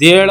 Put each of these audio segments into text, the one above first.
1.5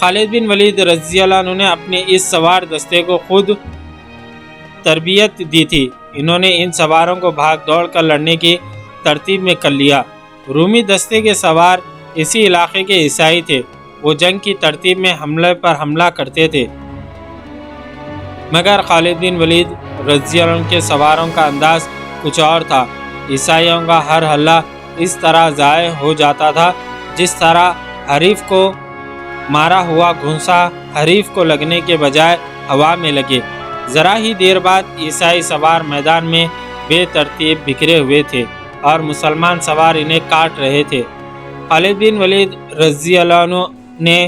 خالد بن ولید رضی اللہ عنہ نے اپنے اس سوار دستے کو خود تربیت دی تھی۔ انہوں نے ان سواروں کو بھاگ دوڑ کر لڑنے کی ترتیب میں کر لیا۔ رومی دستے کے سوار اسی علاقے کے عیسائی تھے۔ وہ جنگ کی ترتیب میں حملے پر حملہ کرتے تھے، مگر خالد بن ولید رضی اللہ عنہ کے سواروں کا انداز کچھ اور تھا۔ عیسائیوں کا ہر حملہ اس طرح ضائع ہو جاتا تھا جس طرح حریف کو مارا ہوا گھونسا حریف کو لگنے کے بجائے ہوا میں لگے۔ ذرا ہی دیر بعد عیسائی سوار میدان میں بے ترتیب بکھرے ہوئے تھے اور مسلمان سوار انہیں کاٹ رہے تھے۔ خالد بن ولید رضی اللہ عنہ نے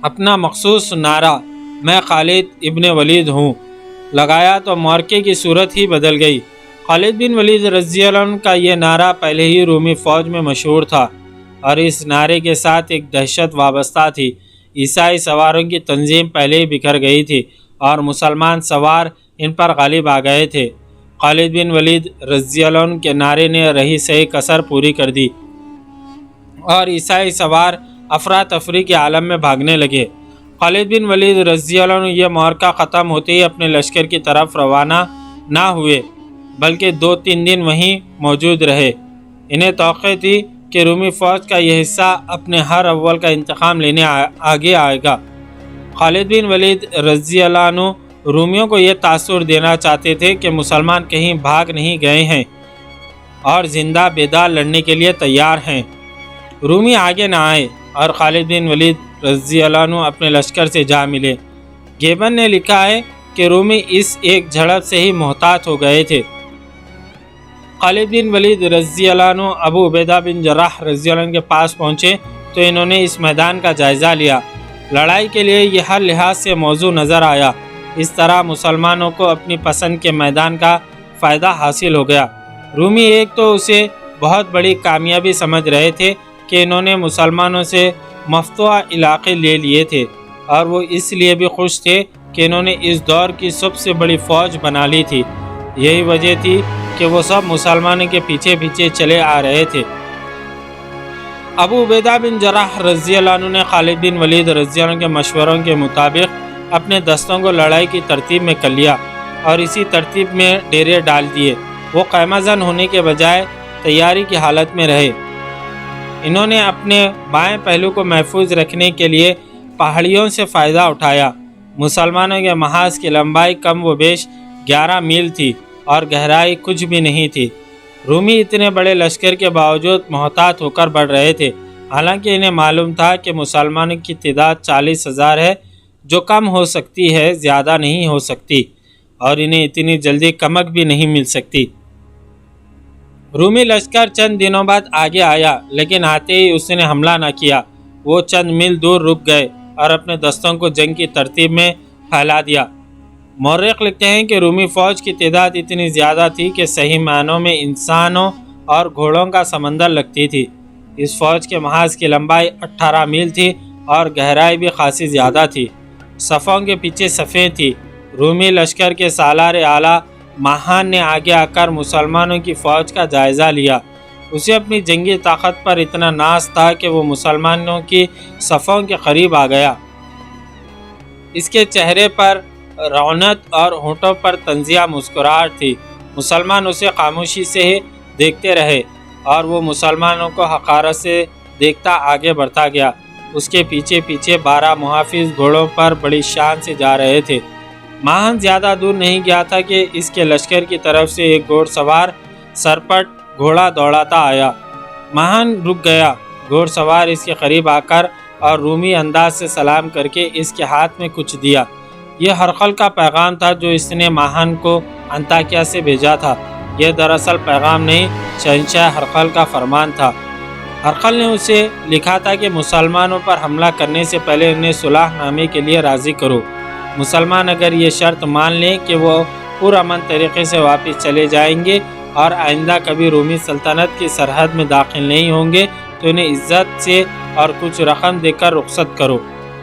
اپنا مخصوص نعرہ میں خالد ابن ولید ہوں لگایا تو معرکے کی صورت ہی بدل گئی۔ خالد بن ولید رضی اللہ عنہ کا یہ نعرہ پہلے ہی رومی فوج میں مشہور تھا اور اس نعرے کے ساتھ ایک دہشت وابستہ تھی۔ عیسائی سواروں کی تنظیم پہلے ہی بکھر گئی تھی اور مسلمان سوار ان پر غالب آ گئے تھے۔ خالد بن ولید رضی اللہ عنہ کے نعرے نے رہی سہی کسر پوری کر دی اور عیسائی سوار افراتفری کے عالم میں بھاگنے لگے۔ خالد بن ولید رضی اللہ عنہ یہ معرکہ ختم ہوتے ہی اپنے لشکر کی طرف روانہ نہ ہوئے بلکہ 2-3 دن وہیں موجود رہے۔ انہیں توقع تھی کہ رومی فوج کا یہ حصہ اپنے ہر اول کا انتقام لینے آگے آئے گا۔ خالد بن ولید رضی اللہ عنہ رومیوں کو یہ تاثر دینا چاہتے تھے کہ مسلمان کہیں بھاگ نہیں گئے ہیں اور زندہ بیدار لڑنے کے لیے تیار ہیں۔ رومی آگے نہ آئے اور خالد بن ولید رضی اللہ عنہ اپنے لشکر سے جا ملے۔ گیبن نے لکھا ہے کہ رومی اس ایک جھڑپ سے ہی محتاط ہو گئے تھے۔ خالد بن ولید رضی اللہ عنہ ابو عبیدہ بن جراح رضی اللہ عنہ کے پاس پہنچے تو انہوں نے اس میدان کا جائزہ لیا۔ لڑائی کے لیے یہ ہر لحاظ سے موزوں نظر آیا۔ اس طرح مسلمانوں کو اپنی پسند کے میدان کا فائدہ حاصل ہو گیا۔ رومی ایک تو اسے بہت بڑی کامیابی سمجھ رہے تھے کہ انہوں نے مسلمانوں سے مفتوحہ علاقے لے لیے تھے، اور وہ اس لیے بھی خوش تھے کہ انہوں نے اس دور کی سب سے بڑی فوج بنا لی تھی۔ یہی وجہ تھی کہ وہ سب مسلمانوں کے پیچھے پیچھے چلے آ رہے تھے۔ ابو عبیدہ بن جراح رضی اللہ عنہ نے خالد بن ولید رضی اللہ عنہ کے مشوروں کے مطابق اپنے دستوں کو لڑائی کی ترتیب میں کر لیا اور اسی ترتیب میں ڈیرے ڈال دیے۔ وہ خیمہ زن ہونے کے بجائے تیاری کی حالت میں رہے۔ انہوں نے اپنے بائیں پہلو کو محفوظ رکھنے کے لیے پہاڑیوں سے فائدہ اٹھایا۔ مسلمانوں کے محاذ کی لمبائی کم و بیش 11 میل تھی اور گہرائی کچھ بھی نہیں تھی۔ رومی اتنے بڑے لشکر کے باوجود محتاط ہو کر بڑھ رہے تھے، حالانکہ انہیں معلوم تھا کہ مسلمانوں کی تعداد 40,000 ہے، جو کم ہو سکتی ہے، زیادہ نہیں ہو سکتی، اور انہیں اتنی جلدی کمک بھی نہیں مل سکتی۔ رومی لشکر چند دنوں بعد آگے آیا، لیکن آتے ہی اس نے حملہ نہ کیا۔ وہ چند میل دور رک گئے اور اپنے دستوں کو جنگ کی ترتیب میں پھیلا دیا۔ مورخ لکھتے ہیں کہ رومی فوج کی تعداد اتنی زیادہ تھی کہ صحیح معنوں میں انسانوں اور گھوڑوں کا سمندر لگتی تھی۔ اس فوج کے محاذ کی لمبائی 18 میل تھی اور گہرائی بھی خاصی زیادہ تھی۔ صفوں کے پیچھے صفیں تھی۔ رومی لشکر کے سالار اعلیٰ ماہان نے آگے آ کر مسلمانوں کی فوج کا جائزہ لیا۔ اسے اپنی جنگی طاقت پر اتنا ناز تھا کہ وہ مسلمانوں کی صفوں کے قریب آ گیا۔ اس کے چہرے پر رونق اور ہونٹوں پر طنزیہ مسکراہٹ تھی۔ مسلمان اسے خاموشی سے ہی دیکھتے رہے اور وہ مسلمانوں کو حقارت سے دیکھتا آگے بڑھتا گیا۔ اس کے پیچھے پیچھے 12 محافظ گھوڑوں پر بڑی شان سے جا رہے تھے۔ ماہن زیادہ دور نہیں گیا تھا کہ اس کے لشکر کی طرف سے ایک گھوڑ سوار سرپٹ گھوڑا دوڑاتا آیا۔ ماہن رک گیا۔ گھوڑ سوار اس کے قریب آ کر اور رومی انداز سے سلام کر کے اس کے ہاتھ میں کچھ دیا۔ یہ ہرقل کا پیغام تھا جو اس نے ماہن کو انطاکیہ سے بھیجا تھا۔ یہ دراصل پیغام نہیں، شہنشاہ ہرقل کا فرمان تھا۔ ہرقل نے اسے لکھا تھا کہ مسلمانوں پر حملہ کرنے سے پہلے انہیں صلح نامے کے لیے راضی کرو۔ مسلمان اگر یہ شرط مان لیں کہ وہ پرامن طریقے سے واپس چلے جائیں گے اور آئندہ کبھی رومی سلطنت کی سرحد میں داخل نہیں ہوں گے تو انہیں عزت سے اور کچھ رقم دے کر رخصت کرو۔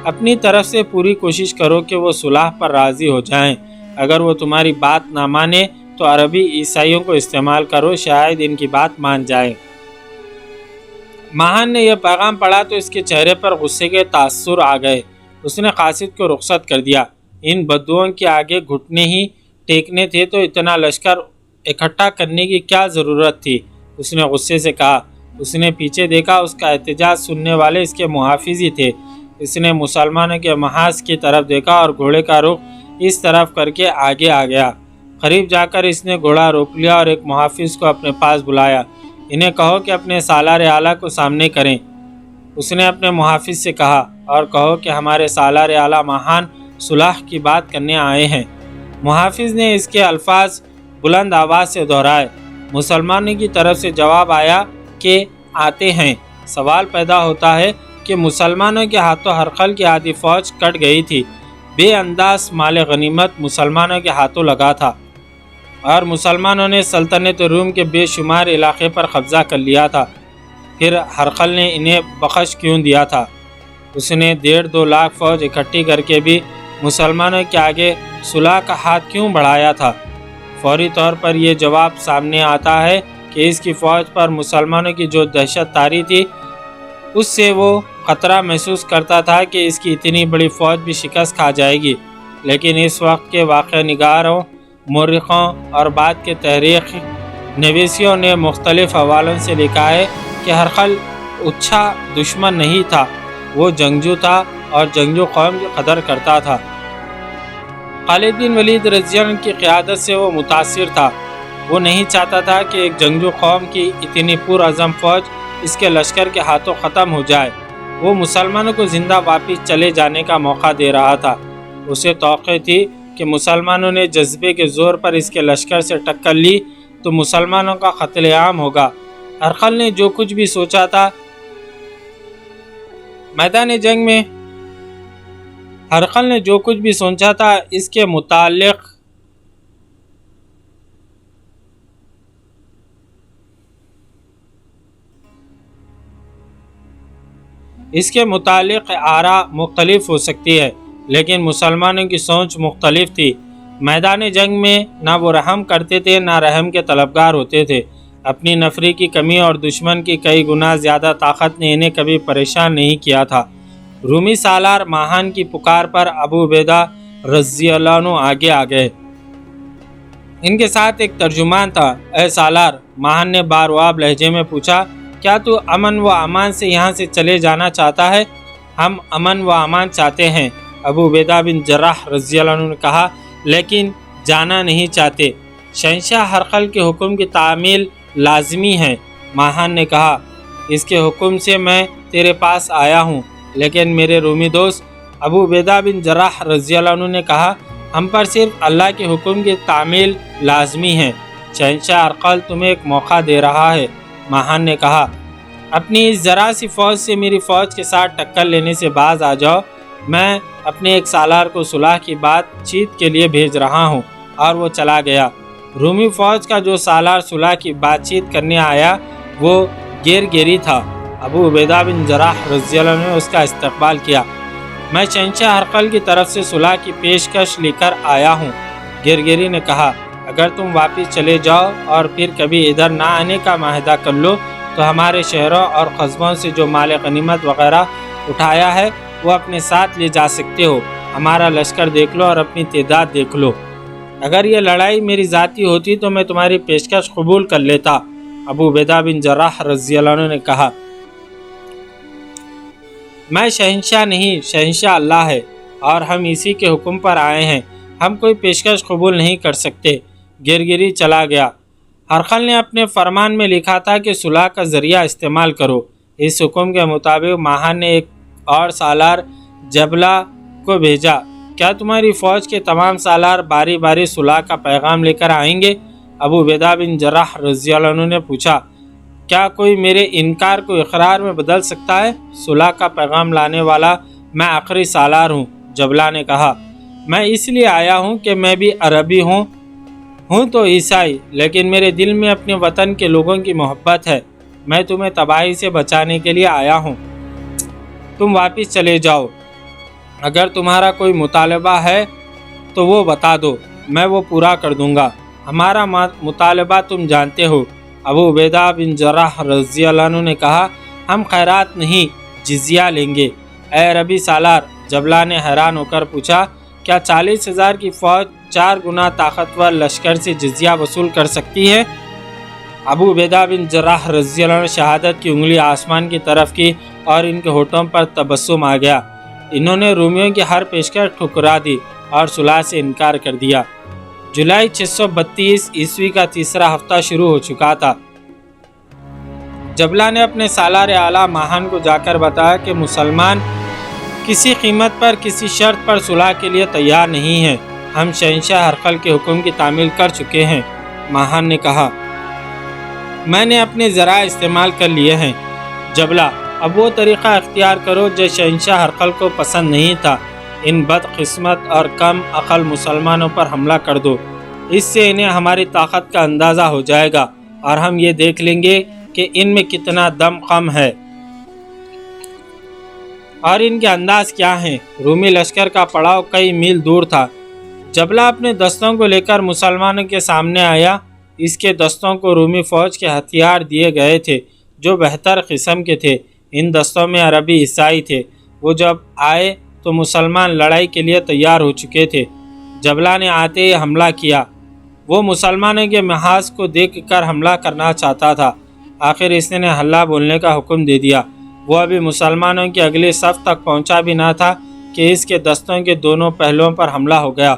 اپنی طرف سے پوری کوشش کرو کہ وہ صلح پر راضی ہو جائیں۔ اگر وہ تمہاری بات نہ مانے تو عربی عیسائیوں کو استعمال کرو، شاید ان کی بات مان جائیں۔ ماہان نے یہ پیغام پڑھا تو اس کے چہرے پر غصے کے تاثر آ گئے۔ اس نے قاصد کو رخصت کر دیا۔ ان بدوؤں کے آگے گھٹنے ہی ٹیکنے تھے تو اتنا لشکر اکٹھا کرنے کی کیا ضرورت تھی؟ اس نے غصے سے کہا۔ اس نے پیچھے دیکھا، اس کا احتجاج سننے والے اس کے محافظ ہی تھے۔ اس نے مسلمانوں کے محاذ کی طرف دیکھا اور گھوڑے کا رخ اس طرف کر کے آگے آ گیا۔ قریب جا کر اس نے گھوڑا روک لیا اور ایک محافظ کو اپنے پاس بلایا۔ انہیں کہو کہ اپنے سالار اعلیٰ کو سامنے کریں۔ اس نے اپنے محافظ سے کہا، اور کہو کہ ہمارے سالار اعلیٰ ماہان صلح کی بات کرنے آئے ہیں۔ محافظ نے اس کے الفاظ بلند آواز سے دہرائے۔ مسلمانوں کی طرف سے جواب آیا کہ آتے ہیں۔ سوال پیدا ہوتا ہے کہ مسلمانوں کے ہاتھوں ہرقل کی آدھی فوج کٹ گئی تھی۔ بے انداز مال غنیمت مسلمانوں کے ہاتھوں لگا تھا اور مسلمانوں نے سلطنت روم کے بے شمار علاقے پر قبضہ کر لیا تھا۔ پھر ہرقل نے انہیں بخش کیوں دیا تھا؟ اس نے 1.5-2 لاکھ فوج اکٹھی کر کے بھی مسلمانوں کے آگے صلح کا ہاتھ کیوں بڑھایا تھا؟ فوری طور پر یہ جواب سامنے آتا ہے کہ اس کی فوج پر مسلمانوں کی جو دہشت طاری تھی، اس سے وہ خطرہ محسوس کرتا تھا کہ اس کی اتنی بڑی فوج بھی شکست کھا جائے گی۔ لیکن اس وقت کے واقعہ نگاروں، مورخوں اور بعد کے تاریخ نویسیوں نے مختلف حوالوں سے لکھا ہے کہ ہرقل اچھا دشمن نہیں تھا، وہ جنگجو تھا اور جنگجو قوم کی قدر کرتا تھا۔ خالد بن ولید رضی اللہ عنہ کی قیادت سے وہ متاثر تھا۔ وہ نہیں چاہتا تھا کہ ایک جنگجو قوم کی اتنی پرعزم فوج اس کے لشکر کے ہاتھوں ختم ہو جائے۔ وہ مسلمانوں کو زندہ واپس چلے جانے کا موقع دے رہا تھا۔ اسے توقع تھی کہ مسلمانوں نے جذبے کے زور پر اس کے لشکر سے ٹکر لی تو مسلمانوں کا قتل عام ہوگا۔ ہرقل نے جو کچھ بھی سوچا تھا میدان جنگ میں اس کے متعلق آراء مختلف ہو سکتی ہے، لیکن مسلمانوں کی سوچ مختلف تھی۔ میدان جنگ میں نہ وہ رحم کرتے تھے نہ رحم کے طلبگار ہوتے تھے۔ اپنی نفری کی کمی اور دشمن کی کئی گنا زیادہ طاقت نے انہیں کبھی پریشان نہیں کیا تھا۔ رومی سالار ماہان کی پکار پر ابو عبیدہ رضی اللہ عنہ آگے آ گئے۔ ان کے ساتھ ایک ترجمان تھا۔ اے سالار، ماہان نے بارواب لہجے میں پوچھا، کیا تو امن و امان سے یہاں سے چلے جانا چاہتا ہے؟ ہم امن و امان چاہتے ہیں، ابو عبیدہ بن جراح رضی اللہ عنہ نے کہا، لیکن جانا نہیں چاہتے۔ شہنشاہ ہرقل کے حکم کی تعمیل لازمی ہے۔ ماہان نے کہا، اس کے حکم سے میں تیرے پاس آیا ہوں، لیکن میرے رومی دوست ابو عبیدہ بن جراح رضی اللہ عنہ نے کہا، ہم پر صرف اللہ کے حکم کی تعمیل لازمی ہے۔ شہنشاہ ہرقل تمہیں ایک موقع دے رہا ہے۔ ماہان نے کہا، اپنی اس ذرا سی فوج سے میری فوج کے ساتھ ٹکر لینے سے باز آ جاؤ۔ میں اپنے ایک سالار کو صلح کی بات چیت کے لیے بھیج رہا ہوں۔ اور وہ چلا گیا۔ رومی فوج کا جو سالار صلح کی بات چیت کرنے آیا وہ گیرگیری تھا۔ ابو عبیدہ بن جراح رضی اللہ عنہ نے اس کا استقبال کیا۔ میں شہنشاہ ہرقل کی طرف سے صلح کی پیشکش لے کر آیا ہوں۔ گیرگیری نے کہا، اگر تم واپس چلے جاؤ اور پھر کبھی ادھر نہ آنے کا معاہدہ کر لو تو ہمارے شہروں اور قصبوں سے جو مال غنیمت وغیرہ اٹھایا ہے وہ اپنے ساتھ لے جا سکتے ہو۔ ہمارا لشکر دیکھ لو اور اپنی تعداد دیکھ لو۔ اگر یہ لڑائی میری ذاتی ہوتی تو میں تمہاری پیشکش قبول کر لیتا۔ ابو عبیدہ بن جراح رضی اللہ عنہ نے کہا، میں شہنشاہ نہیں، شہنشاہ اللہ ہے اور ہم اسی کے حکم پر آئے ہیں۔ ہم کوئی پیشکش قبول نہیں کر سکتے۔ گیرگیری چلا گیا۔ ہرقل نے اپنے فرمان میں لکھا تھا کہ صلح کا ذریعہ استعمال کرو۔ اس حکم کے مطابق ماہان نے ایک اور سالار جبلہ کو بھیجا۔ کیا تمہاری فوج کے تمام سالار باری باری صلح کا پیغام لے کر آئیں گے؟ ابو عبیدہ بن جراح رضی اللہ عنہ نے پوچھا، کیا کوئی میرے انکار کو اقرار میں بدل سکتا ہے؟ صلح کا پیغام لانے والا میں آخری سالار ہوں۔ جبلہ نے کہا، میں اس لیے آیا ہوں کہ میں بھی عربی ہوں تو عیسائی، لیکن میرے دل میں اپنے وطن کے لوگوں کی محبت ہے۔ میں تمہیں تباہی سے بچانے کے لیے آیا ہوں۔ تم واپس چلے جاؤ۔ اگر تمہارا کوئی مطالبہ ہے تو وہ بتا دو، میں وہ پورا کر دوں گا۔ ہمارا مطالبہ تم جانتے ہو۔ ابو عبیدہ بن جراح رضی اللہ عنہ نے کہا، ہم خیرات نہیں جزیہ لیں گے۔ اے عربی سالار، جبلہ نے حیران ہو کر پوچھا، کیا 40,000 کی فوج 4 گنا طاقتور لشکر سے جزیہ وصول کر سکتی ہے؟ ابو عبیدہ بن جراح رضی اللہ عنہ نے شہادت کی انگلی آسمان کی طرف کی اور ان کے ہونٹوں پر تبسم آ گیا۔ انہوں نے رومیوں کی ہر پیشکش ٹھکرا دی اور صلح سے انکار کر دیا۔ جولائی 632 عیسوی کا تیسرا ہفتہ شروع ہو چکا تھا۔ جبلہ نے اپنے سالار اعلیٰ ماہان کو جا کر بتایا کہ مسلمان کسی قیمت پر کسی شرط پر صلح کے لیے تیار نہیں ہیں۔ ہم شہنشاہ ہرقل کے حکم کی تعمیل کر چکے ہیں۔ ماہان نے کہا، میں نے اپنے ذرائع استعمال کر لیے ہیں۔ جبلہ، اب وہ طریقہ اختیار کرو جو شہنشاہ ہرقل کو پسند نہیں تھا۔ ان بدقسمت اور کم عقل مسلمانوں پر حملہ کر دو، اس سے انہیں ہماری طاقت کا اندازہ ہو جائے گا اور ہم یہ دیکھ لیں گے کہ ان میں کتنا دم خم ہے اور ان کے انداز کیا ہیں۔ رومی لشکر کا پڑاؤ کئی میل دور تھا۔ جبلہ اپنے دستوں کو لے کر مسلمانوں کے سامنے آیا۔ اس کے دستوں کو رومی فوج کے ہتھیار دیے گئے تھے جو بہتر قسم کے تھے۔ ان دستوں میں عربی عیسائی تھے۔ وہ جب آئے تو مسلمان لڑائی کے لیے تیار ہو چکے تھے۔ جبلہ نے آتے ہی حملہ کیا۔ وہ مسلمانوں کے محاذ کو دیکھ کر حملہ کرنا چاہتا تھا۔ آخر اس نے حلہ بولنے کا حکم دے دیا۔ وہ ابھی مسلمانوں کی اگلی صف تک پہنچا بھی نہ تھا کہ اس کے دستوں کے دونوں پہلوؤں پر حملہ ہو گیا۔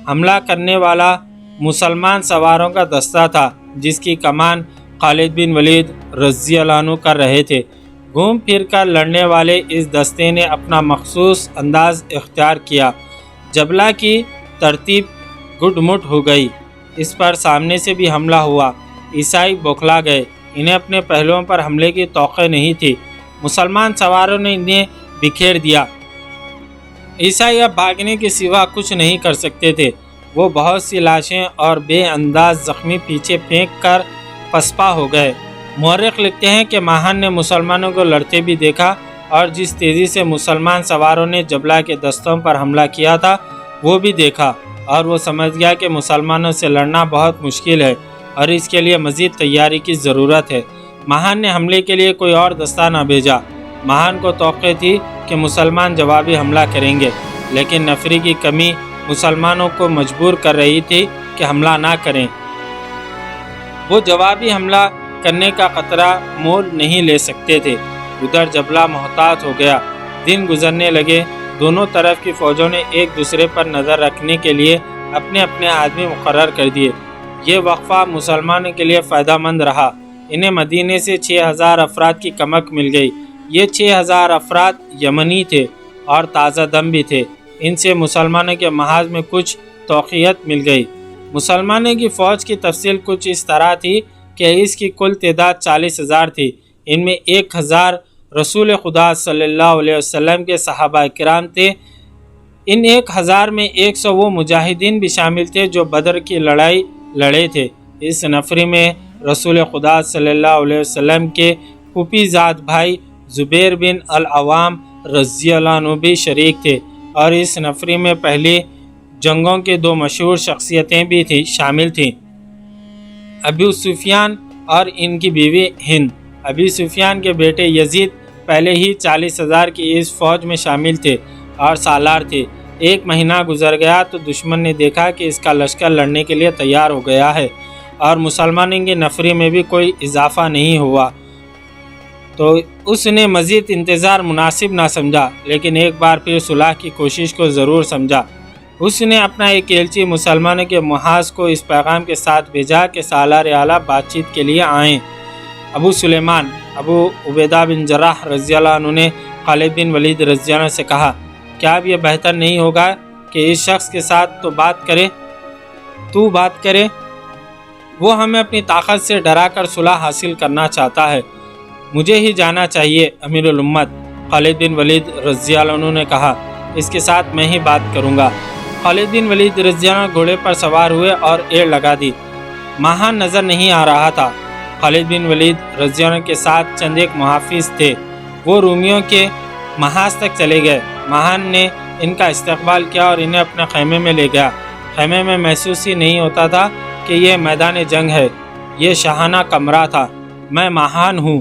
حملہ کرنے والا مسلمان سواروں کا دستہ تھا جس کی کمان خالد بن ولید رضی اللہ عنہ کر رہے تھے۔ گھوم پھر کر لڑنے والے اس دستے نے اپنا مخصوص انداز اختیار کیا۔ جبلہ کی ترتیب گڈ مٹ ہو گئی۔ اس پر سامنے سے بھی حملہ ہوا۔ عیسائی بوکھلا گئے۔ انہیں اپنے پہلوؤں پر حملے کی توقع نہیں تھی۔ مسلمان سواروں نے انہیں بکھیر دیا۔ عیسائی اب بھاگنے کے سوا کچھ نہیں کر سکتے تھے۔ وہ بہت سی لاشیں اور بے انداز زخمی پیچھے پھینک کر پسپا ہو گئے۔ مورخ لکھتے ہیں کہ ماہان نے مسلمانوں کو لڑتے بھی دیکھا اور جس تیزی سے مسلمان سواروں نے جبلہ کے دستوں پر حملہ کیا تھا وہ بھی دیکھا، اور وہ سمجھ گیا کہ مسلمانوں سے لڑنا بہت مشکل ہے اور اس کے لیے مزید تیاری کی ضرورت ہے۔ ماہان نے حملے کے لیے کوئی اور دستہ نہ بھیجا۔ ماہان کو توقع تھی کہ مسلمان جوابی حملہ کریں گے، لیکن نفری کی کمی مسلمانوں کو مجبور کر رہی تھی کہ حملہ نہ کریں۔ وہ جوابی حملہ کرنے کا خطرہ مول نہیں لے سکتے تھے۔ ادھر جبلہ محتاط ہو گیا۔ دن گزرنے لگے۔ دونوں طرف کی فوجوں نے ایک دوسرے پر نظر رکھنے کے لیے اپنے اپنے آدمی مقرر کر دیے۔ یہ وقفہ مسلمانوں کے لیے فائدہ مند رہا۔ انہیں مدینے سے 6,000 افراد کی کمک مل گئی۔ یہ 6,000 افراد یمنی تھے اور تازہ دم بھی تھے۔ ان سے مسلمانوں کے محاذ میں کچھ توقیت مل گئی۔ مسلمانوں کی فوج کی تفصیل کچھ اس طرح تھی کہ اس کی کل تعداد 40,000 تھی۔ ان میں 1,000 رسول خدا صلی اللہ علیہ وسلم کے صحابہ کرام تھے۔ ان 1,000 میں 100 وہ مجاہدین بھی شامل تھے جو بدر کی لڑائی لڑے تھے۔ اس نفری میں رسول خدا صلی اللہ علیہ وسلم کے پھوپھی زاد بھائی زبیر بن العوام رضی اللہ عنہ بھی شریک تھے، اور اس نفری میں پہلی جنگوں کے 2 مشہور شخصیتیں بھی شامل تھیں، ابو سفیان اور ان کی بیوی ہند۔ ابی سفیان کے بیٹے یزید پہلے ہی 40,000 کی اس فوج میں شامل تھے اور سالار تھے۔ 1 مہینہ گزر گیا تو دشمن نے دیکھا کہ اس کا لشکر لڑنے کے لیے تیار ہو گیا ہے اور مسلمانوں کی نفری میں بھی کوئی اضافہ نہیں ہوا، تو اس نے مزید انتظار مناسب نہ سمجھا، لیکن ایک بار پھر صلح کی کوشش کو ضرور سمجھا۔ اس نے اپنا ایک ایلچی مسلمانوں کے محاذ کو اس پیغام کے ساتھ بھیجا کہ سالار اعلیٰ بات چیت کے لیے آئیں۔ ابو سلیمان ابو عبیدہ بن جراح رضی اللہ عنہ نے خالد بن ولید رضی اللہ عنہ سے کہا، کیا اب یہ بہتر نہیں ہوگا کہ اس شخص کے ساتھ تو بات کرے؟ وہ ہمیں اپنی طاقت سے ڈرا کر صلح حاصل کرنا چاہتا ہے۔ مجھے ہی جانا چاہیے امیر الامت، خالد بن ولید رضی اللہ عنہ نے کہا، اس کے ساتھ میں ہی بات کروں گا۔ خالد بن ولید رضی اللہ عنہ گھوڑے پر سوار ہوئے اور ایڑ لگا دی۔ ماہان نظر نہیں آ رہا تھا۔ خالد بن ولید رضی اللہ عنہ کے ساتھ چند ایک محافظ تھے۔ وہ رومیوں کے محاذ تک چلے گئے۔ ماہان نے ان کا استقبال کیا اور انہیں اپنے خیمے میں لے گیا۔ خیمے میں محسوس ہی نہیں ہوتا تھا کہ یہ میدان جنگ ہے، یہ شاہانہ کمرہ تھا۔ میں ماہان ہوں،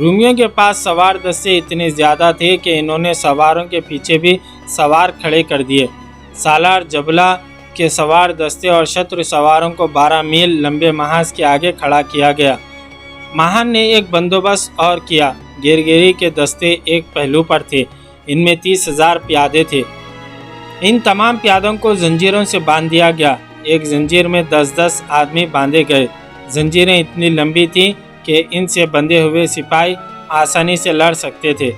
رومیوں کے پاس سوار دستے اتنے زیادہ تھے کہ انہوں نے سواروں کے پیچھے بھی سوار کھڑے کر دیے۔ سالار جبلہ کے سوار دستے اور شتر سواروں کو 12 میل لمبے محاذ کے آگے کھڑا کیا گیا۔ ماہن نے ایک بندوبست اور کیا۔ گرگری کے دستے ایک پہلو پر تھے، ان میں 30,000 پیادے تھے۔ ان تمام پیادوں کو زنجیروں سے باندھ دیا گیا۔ ایک زنجیر میں 10-10 آدمی باندھے گئے۔ زنجیریں اتنی لمبی تھیں کہ ان سے بندھے ہوئے سپاہی آسانی سے لڑ سکتے تھے۔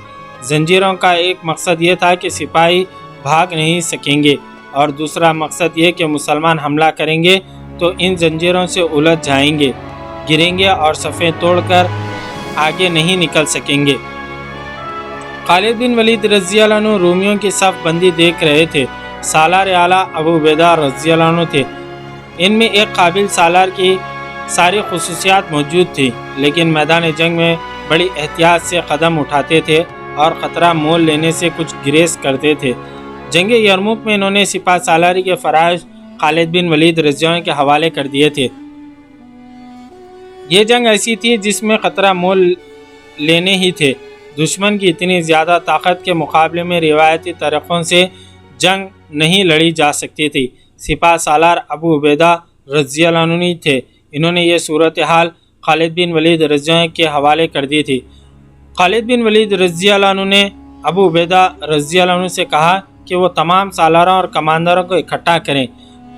زنجیروں کا ایک مقصد یہ تھا کہ سپاہی بھاگ نہیں سکیں گے، اور دوسرا مقصد یہ کہ مسلمان حملہ کریں گے تو ان زنجیروں سے الجھ جائیں گے، گریں گے اور صفیں توڑ کر آگے نہیں نکل سکیں گے۔ خالد بن ولید رضی اللہ عنہ رومیوں کی صف بندی دیکھ رہے تھے۔ سالار اعلیٰ ابو عبیدہ رضی اللہ عنہ تھے۔ ان میں ایک قابل سالار کی ساری خصوصیات موجود تھی، لیکن میدان جنگ میں بڑی احتیاط سے قدم اٹھاتے تھے اور خطرہ مول لینے سے کچھ گریز کرتے تھے۔ جنگ یرموک میں انہوں نے سپہ سالاری کے فرائض خالد بن ولید رضی اللہ عنہ کے حوالے کر دیے تھے۔ یہ جنگ ایسی تھی جس میں خطرہ مول لینے ہی تھے۔ دشمن کی اتنی زیادہ طاقت کے مقابلے میں روایتی طریقوں سے جنگ نہیں لڑی جا سکتی تھی۔ سپہ سالار ابو عبیدہ رضی اللہ عنہ تھے۔ انہوں نے یہ صورتحال خالد بن ولید رضی اللہ عنہ کے حوالے کر دی تھی۔ خالد بن ولید رضی اللہ عنہ نے ابو عبیدہ رضی اللہ عنہ سے کہا کہ وہ تمام سالاروں اور کماندروں کو اکٹھا کریں۔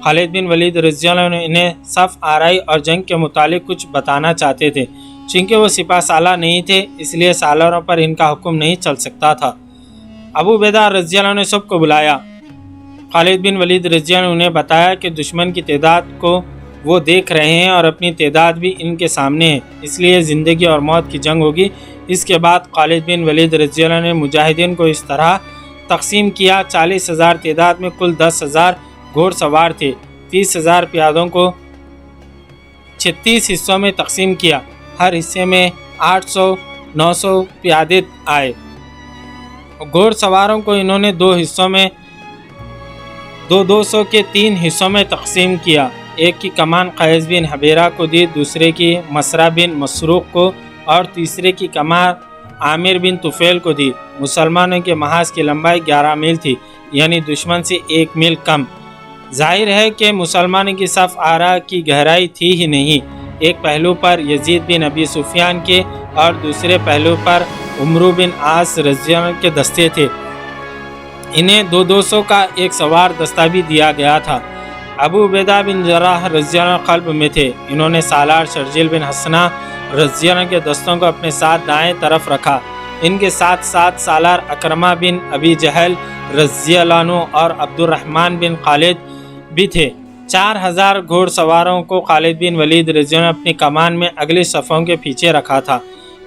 خالد بن ولید رضی اللہ عنہ انہیں صف آرائی اور جنگ کے متعلق کچھ بتانا چاہتے تھے۔ چونکہ وہ سپہ سالار نہیں تھے، اس لیے سالاروں پر ان کا حکم نہیں چل سکتا تھا۔ ابو عبیدہ رضی اللہ عنہ نے سب کو بلایا۔ خالد بن ولید رضی اللہ عنہ نے بتایا کہ دشمن کی تعداد کو وہ دیکھ رہے ہیں اور اپنی تعداد بھی ان کے سامنے ہے، اس لیے زندگی اور موت کی جنگ ہوگی۔ اس کے بعد خالد بن ولید رضی اللہ عنہ نے مجاہدین کو اس طرح تقسیم کیا: 40,000 تعداد میں کل 10,000 گھوڑ سوار تھے۔ 30,000 پیادوں کو 36 حصوں میں تقسیم کیا، ہر حصے میں 800-900 پیادے آئے۔ گھوڑ سواروں کو انہوں نے 2 حصوں میں 200 کے 3 حصوں میں تقسیم کیا۔ ایک کی کمان قیس بن حبیرہ کو دی، دوسرے کی مسرہ بن مسروق کو، اور تیسرے کی کمان عامر بن طفیل کو دی۔ مسلمانوں کے محاذ کی لمبائی 11 میل تھی، یعنی دشمن سے 1 میل کم۔ ظاہر ہے کہ مسلمانوں کی صف آرا کی گہرائی تھی ہی نہیں۔ ایک پہلو پر یزید بن ابی سفیان کے اور دوسرے پہلو پر عمرو بن عاص رضی اللہ عنہ کے دستے تھے۔ انہیں 200 کا ایک سوار دستہ بھی دیا گیا تھا۔ ابو عبیدہ بن جراح رضی اللہ عنہ قلب میں تھے۔ انہوں نے سالار شرجیل بن حسنہ رضی اللہ عنہ کے دستوں کو اپنے ساتھ دائیں طرف رکھا۔ ان کے ساتھ ساتھ سالار اکرمہ بن ابی جہل رضی اللہ عنہ اور عبد الرحمن بن خالد بھی تھے۔ 4,000 گھوڑ سواروں کو خالد بن ولید رضی اللہ عنہ اپنی کمان میں اگلی صفوں کے پیچھے رکھا تھا۔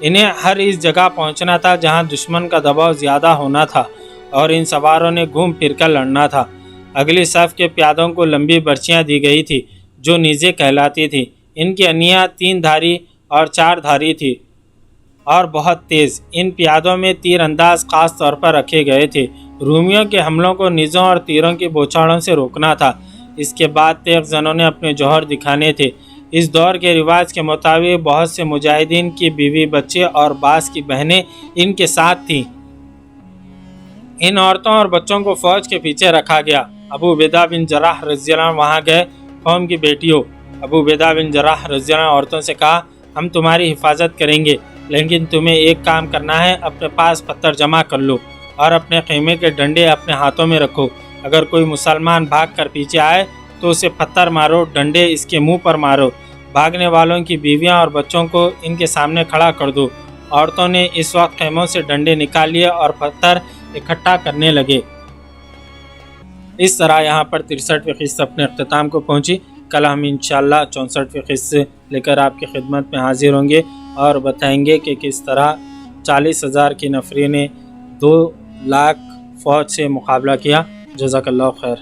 انہیں ہر اس جگہ پہنچنا تھا جہاں دشمن کا دباؤ زیادہ ہونا تھا، اور ان سواروں نے گھوم پھر کر لڑنا تھا۔ اگلی صف کے پیادوں کو لمبی برچیاں دی گئی تھی جو نیزے کہلاتی تھی۔ ان کی انیاں 3 دھاری اور 4 دھاری تھی اور بہت تیز۔ ان پیادوں میں تیر انداز خاص طور پر رکھے گئے تھے۔ رومیوں کے حملوں کو نیزوں اور تیروں کی بوچھاڑوں سے روکنا تھا۔ اس کے بعد تیغ زنوں نے اپنے جوہر دکھانے تھے۔ اس دور کے رواج کے مطابق بہت سے مجاہدین کی بیوی بچے اور بعض کی بہنیں ان کے ساتھ تھیں۔ ان عورتوں اور بچوں کو فوج کے پیچھے رکھا گیا۔ ابو عبیدہ بن جراح رضی اللہ عنہ وہاں گئے۔ قوم کی بیٹیوں، ابو عبیدہ بن جراح رضی اللہ عنہ عورتوں سے کہا، ہم تمہاری حفاظت کریں گے، لیکن تمہیں ایک کام کرنا ہے، اپنے پاس پتھر جمع کر لو اور اپنے خیمے کے ڈنڈے اپنے ہاتھوں میں رکھو۔ اگر کوئی مسلمان بھاگ کر پیچھے آئے تو اسے پتھر مارو، ڈنڈے اس کے منہ پر مارو۔ بھاگنے والوں کی بیویاں اور بچوں کو ان کے سامنے کھڑا کر دو۔ عورتوں نے اس وقت خیموں سے ڈنڈے نکال لیے اور پتھر اکٹھا کرنے لگے۔ اس طرح یہاں پر 63ویں قسط اپنے اختتام کو پہنچی۔ کل ہم انشاءاللہ 64ویں قسط لے کر آپ کی خدمت میں حاضر ہوں گے اور بتائیں گے کہ کس طرح 40,000 کی نفری نے 2 لاکھ فوج سے مقابلہ کیا۔ جزاک اللہ خیر۔